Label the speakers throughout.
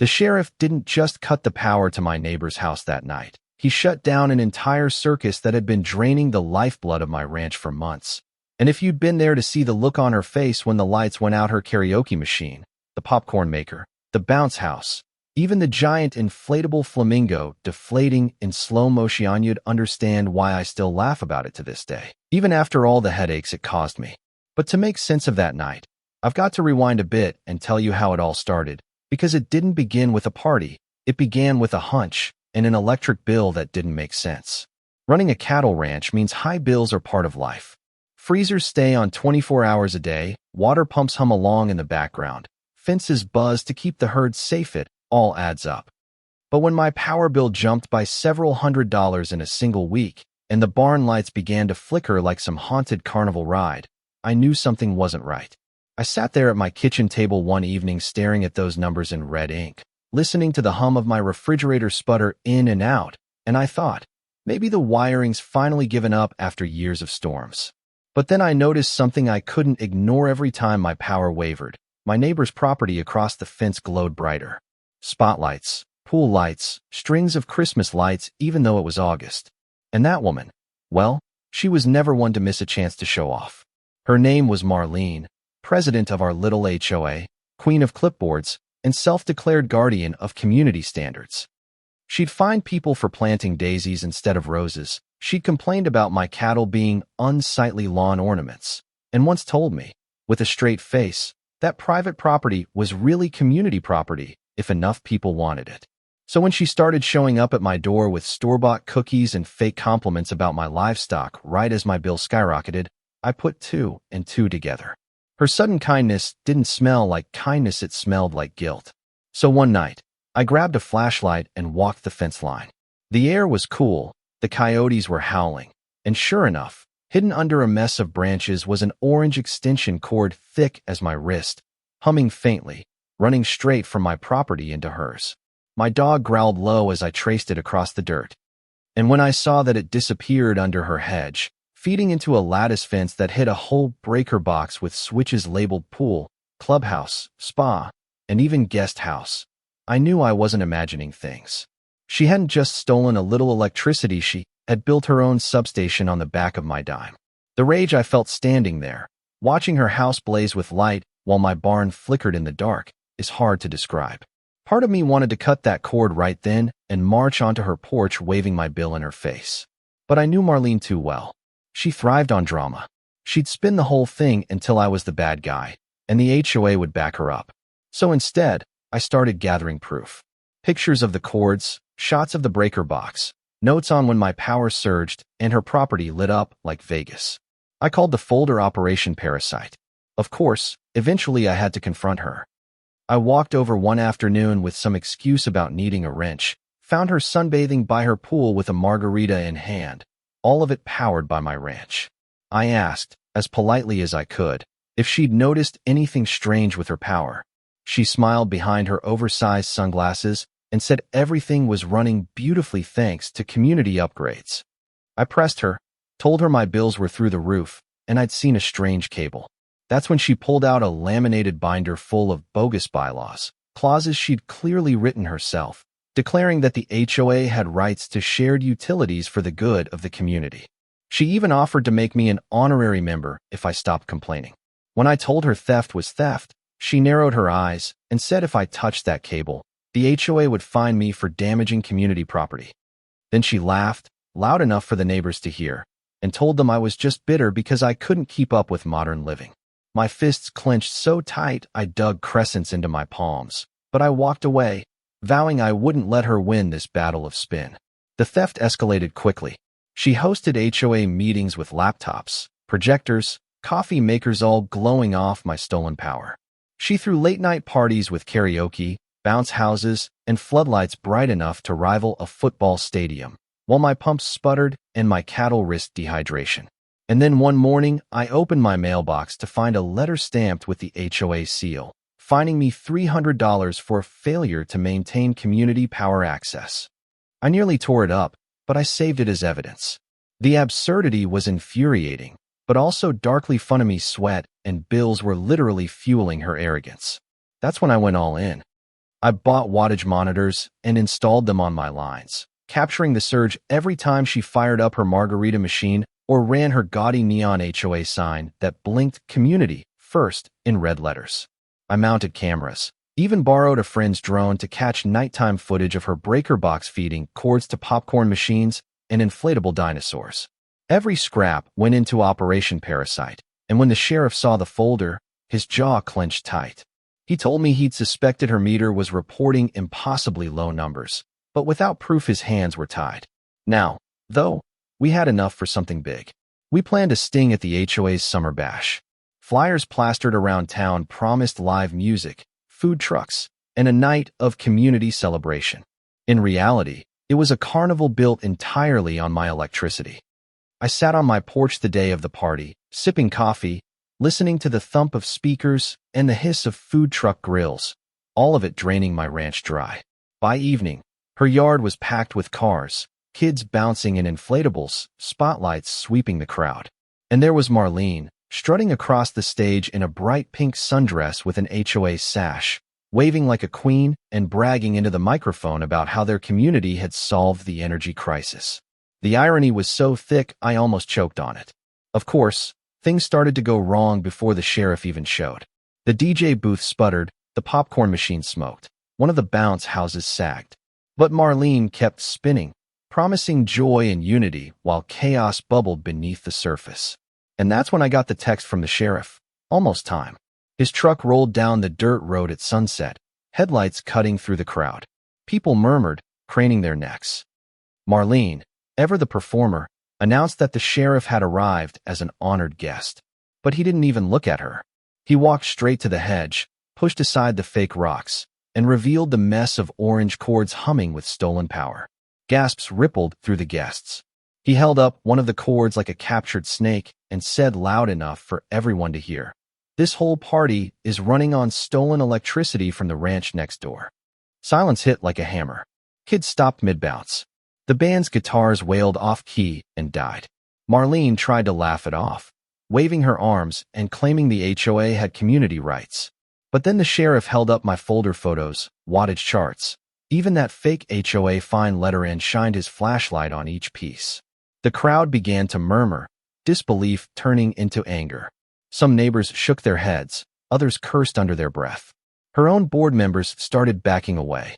Speaker 1: The sheriff didn't just cut the power to my neighbor's house that night. He shut down an entire circus that had been draining the lifeblood of my ranch for months. And if you'd been there to see the look on her face when the lights went out, her karaoke machine, the popcorn maker, the bounce house, even the giant inflatable flamingo deflating in slow motion, you'd understand why I still laugh about it to this day, even after all the headaches it caused me. But to make sense of that night, I've got to rewind a bit and tell you how it all started, because it didn't begin with a party. It began with a hunch and an electric bill that didn't make sense. Running a cattle ranch means high bills are part of life. Freezers stay on 24 hours a day, water pumps hum along in the background, fences buzz to keep the herd safe. It all adds up. But when my power bill jumped by several $100s in a single week, and the barn lights began to flicker like some haunted carnival ride, I knew something wasn't right. I sat there at my kitchen table one evening staring at those numbers in red ink, listening to the hum of my refrigerator sputter in and out, and I thought, maybe the wiring's finally given up after years of storms. But then I noticed something I couldn't ignore. Every time my power wavered, my neighbor's property across the fence glowed brighter. Spotlights, pool lights, strings of Christmas lights, even though it was August. And that woman, well, she was never one to miss a chance to show off. Her name was Marlene, president of our little HOA, queen of clipboards, and self-declared guardian of community standards. She'd fine people for planting daisies instead of roses. She'd complained about my cattle being unsightly lawn ornaments, and once told me, with a straight face, that private property was really community property if enough people wanted it. So when she started showing up at my door with store-bought cookies and fake compliments about my livestock right as my bill skyrocketed, I put two and two together. Her sudden kindness didn't smell like kindness, it smelled like guilt. So one night, I grabbed a flashlight and walked the fence line. The air was cool, the coyotes were howling, and sure enough, hidden under a mess of branches was an orange extension cord thick as my wrist, humming faintly, running straight from my property into hers. My dog growled low as I traced it across the dirt. And when I saw that it disappeared under her hedge, feeding into a lattice fence that hid a whole breaker box with switches labeled pool, clubhouse, spa, and even guest house, I knew I wasn't imagining things. She hadn't just stolen a little electricity, she had built her own substation on the back of my dime. The rage I felt standing there, watching her house blaze with light while my barn flickered in the dark, is hard to describe. Part of me wanted to cut that cord right then and march onto her porch waving my bill in her face. But I knew Marlene too well. She thrived on drama. She'd spin the whole thing until I was the bad guy, and the HOA would back her up. So instead, I started gathering proof. Pictures of the cords, shots of the breaker box, notes on when my power surged and her property lit up like Vegas. I called the folder Operation Parasite. Of course, eventually I had to confront her. I walked over one afternoon with some excuse about needing a wrench, found her sunbathing by her pool with a margarita in hand, all of it powered by my ranch. I asked, as politely as I could, if she'd noticed anything strange with her power. She smiled behind her oversized sunglasses and said everything was running beautifully thanks to community upgrades. I pressed her, told her my bills were through the roof, and I'd seen a strange cable. That's when she pulled out a laminated binder full of bogus bylaws, clauses she'd clearly written herself, declaring that the HOA had rights to shared utilities for the good of the community. She even offered to make me an honorary member if I stopped complaining. When I told her theft was theft, she narrowed her eyes and said if I touched that cable, the HOA would fine me for damaging community property. Then she laughed, loud enough for the neighbors to hear, and told them I was just bitter because I couldn't keep up with modern living. My fists clenched so tight I dug crescents into my palms, but I walked away, vowing I wouldn't let her win this battle of spin. The theft escalated quickly. She hosted HOA meetings with laptops, projectors, coffee makers all glowing off my stolen power. She threw late-night parties with karaoke, bounce houses, and floodlights bright enough to rival a football stadium, while my pumps sputtered and my cattle risked dehydration. And then one morning, I opened my mailbox to find a letter stamped with the HOA seal, fining me $300 for failure to maintain community power access. I nearly tore it up, but I saved it as evidence. The absurdity was infuriating, but also darkly funny. Me sweat and bills were literally fueling her arrogance. That's when I went all in. I bought wattage monitors and installed them on my lines, capturing the surge every time she fired up her margarita machine or ran her gaudy neon HOA sign that blinked "Community First" in red letters. I mounted cameras, even borrowed a friend's drone to catch nighttime footage of her breaker box feeding cords to popcorn machines and inflatable dinosaurs. Every scrap went into Operation Parasite, and when the sheriff saw the folder, his jaw clenched tight. He told me he'd suspected her meter was reporting impossibly low numbers, but without proof his hands were tied. Now, though, we had enough for something big. We planned a sting at the HOA's summer bash. Flyers plastered around town promised live music, food trucks, and a night of community celebration. In reality, it was a carnival built entirely on my electricity. I sat on my porch the day of the party, sipping coffee, listening to the thump of speakers and the hiss of food truck grills, all of it draining my ranch dry. By evening, her yard was packed with cars, kids bouncing in inflatables, spotlights sweeping the crowd. And there was Marlene, strutting across the stage in a bright pink sundress with an HOA sash, waving like a queen and bragging into the microphone about how their community had solved the energy crisis. The irony was so thick I almost choked on it. Of course, things started to go wrong before the sheriff even showed. The DJ booth sputtered, the popcorn machine smoked, one of the bounce houses sagged. But Marlene kept spinning, promising joy and unity while chaos bubbled beneath the surface. And that's when I got the text from the sheriff. Almost time. His truck rolled down the dirt road at sunset, headlights cutting through the crowd. People murmured, craning their necks. Marlene, ever the performer, announced that the sheriff had arrived as an honored guest. But he didn't even look at her. He walked straight to the hedge, pushed aside the fake rocks, and revealed the mess of orange cords humming with stolen power. Gasps rippled through the guests. He held up one of the cords like a captured snake and said loud enough for everyone to hear, "This whole party is running on stolen electricity from the ranch next door." Silence hit like a hammer. Kids stopped mid-bounce. The band's guitars wailed off-key and died. Marlene tried to laugh it off, waving her arms and claiming the HOA had community rights. But then the sheriff held up my folder photos, wattage charts. Even that fake HOA fine letter N shined his flashlight on each piece. The crowd began to murmur, disbelief turning into anger. Some neighbors shook their heads, others cursed under their breath. Her own board members started backing away.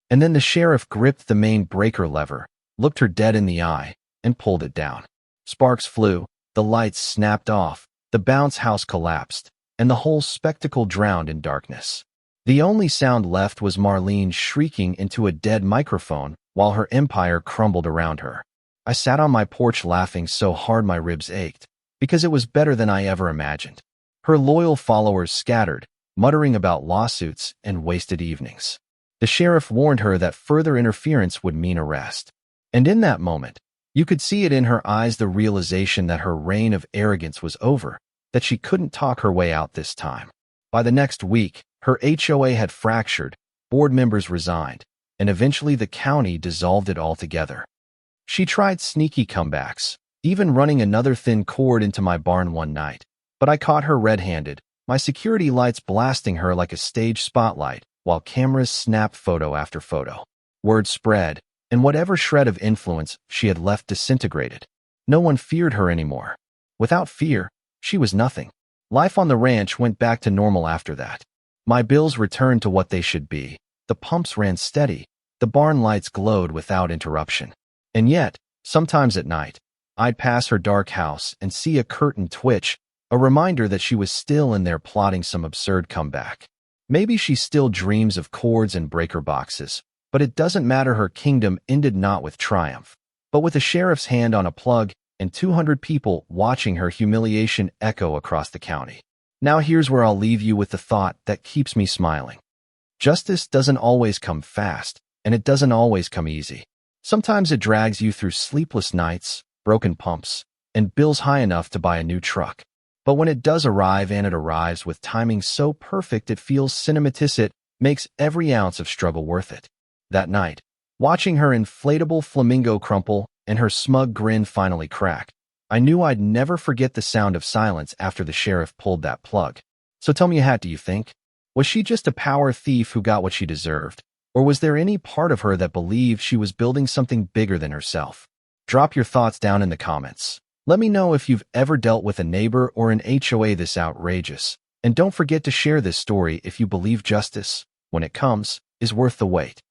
Speaker 1: And then the sheriff gripped the main breaker lever, looked her dead in the eye, and pulled it down. Sparks flew, the lights snapped off, the bounce house collapsed, and the whole spectacle drowned in darkness. The only sound left was Marlene shrieking into a dead microphone while her empire crumbled around her. I sat on my porch laughing so hard my ribs ached, because it was better than I ever imagined. Her loyal followers scattered, muttering about lawsuits and wasted evenings. The sheriff warned her that further interference would mean arrest. And in that moment, you could see it in her eyes, the realization that her reign of arrogance was over, that she couldn't talk her way out this time. By the next week, her HOA had fractured, board members resigned, and eventually the county dissolved it altogether. She tried sneaky comebacks, even running another thin cord into my barn one night, but I caught her red-handed, my security lights blasting her like a stage spotlight, while cameras snapped photo after photo. Word spread, and whatever shred of influence she had left disintegrated. No one feared her anymore. Without fear, she was nothing. Life on the ranch went back to normal after that. My bills returned to what they should be. The pumps ran steady. The barn lights glowed without interruption. And yet, sometimes at night, I'd pass her dark house and see a curtain twitch, a reminder that she was still in there plotting some absurd comeback. Maybe she still dreams of cords and breaker boxes, but it doesn't matter. Her kingdom ended not with triumph, but with a sheriff's hand on a plug and 200 people watching her humiliation echo across the county. Now here's where I'll leave you with the thought that keeps me smiling. Justice doesn't always come fast, and it doesn't always come easy. Sometimes it drags you through sleepless nights, broken pumps, and bills high enough to buy a new truck. But when it does arrive, and it arrives with timing so perfect it feels cinematic, it makes every ounce of struggle worth it. That night, watching her inflatable flamingo crumple and her smug grin finally crack, I knew I'd never forget the sound of silence after the sheriff pulled that plug. So tell me, how do you think? Was she just a power thief who got what she deserved? Or was there any part of her that believed she was building something bigger than herself? Drop your thoughts down in the comments. Let me know if you've ever dealt with a neighbor or an HOA this outrageous. And don't forget to share this story if you believe justice, when it comes, is worth the wait.